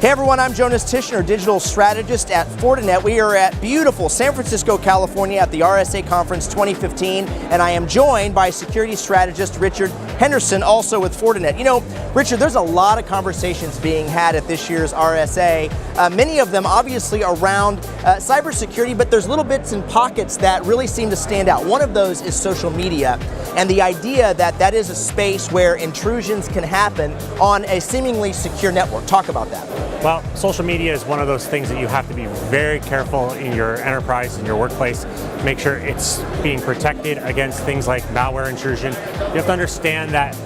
Hey everyone, I'm Jonas Tichenor, digital strategist at Fortinet. We are at beautiful San Francisco, California at the RSA Conference 2015, and I am joined by security strategist Richard Henderson, also with Fortinet. You know, Richard, there's a lot of conversations being had at this year's RSA, many of them obviously around cybersecurity, but there's little bits and pockets that really seem to stand out. One of those is social media, and the idea that that is a space where intrusions can happen on a seemingly secure network. Talk about that. Well, social media is one of those things that you have to be very careful in your enterprise, in your workplace. Make sure it's being protected against things like malware intrusion. You have to understand that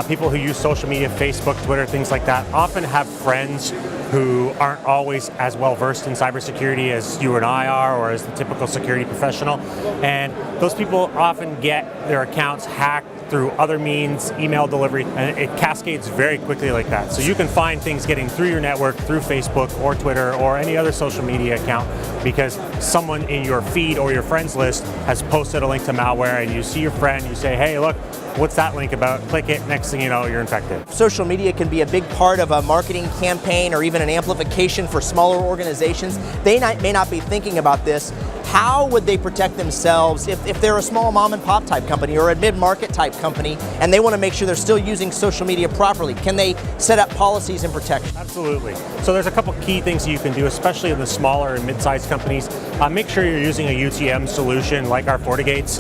people who use social media, Facebook, Twitter, things like that, often have friends who aren't always as well versed in cybersecurity as you and I are, or as the typical security professional. And those people often get their accounts hacked through other means, email delivery, and it cascades very quickly like that. So you can find things getting through your network, through Facebook or Twitter or any other social media account, because someone in your feed or your friends list has posted a link to malware, and you see your friend, you say, hey, look, what's that link about? Click it, next thing you know, you're infected. Social media can be a big part of a marketing campaign or even an amplification for smaller organizations. They may not be thinking about this. How would they protect themselves if they're a small mom and pop type company or a mid-market type company and they want to make sure they're still using social media properly? Can they set up policies and protection? Absolutely. So there's a couple key things you can do, especially in the smaller and mid-sized companies. Make sure you're using a UTM solution like our FortiGates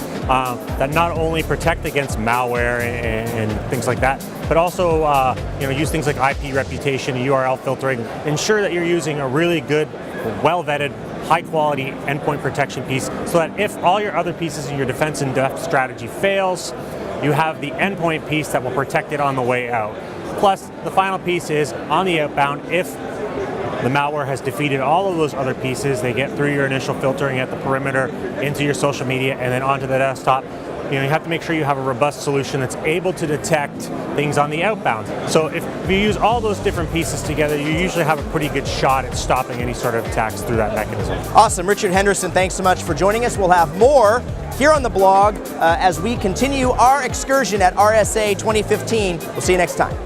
that not only protect against malware and things like that, but also use things like IP reputation, URL filtering. Ensure that you're using a really good, well-vetted, high-quality endpoint protection piece, so that if all your other pieces in your defense and depth strategy fails, you have the endpoint piece that will protect it on the way out. Plus, the final piece is on the outbound. If the malware has defeated all of those other pieces, they get through your initial filtering at the perimeter, into your social media, and then onto the desktop. You have to make sure you have a robust solution that's able to detect things on the outbound. So if you use all those different pieces together, you usually have a pretty good shot at stopping any sort of attacks through that mechanism. Awesome. Richard Henderson, thanks so much for joining us. We'll have more here on the blog as we continue our excursion at RSA 2015. We'll see you next time.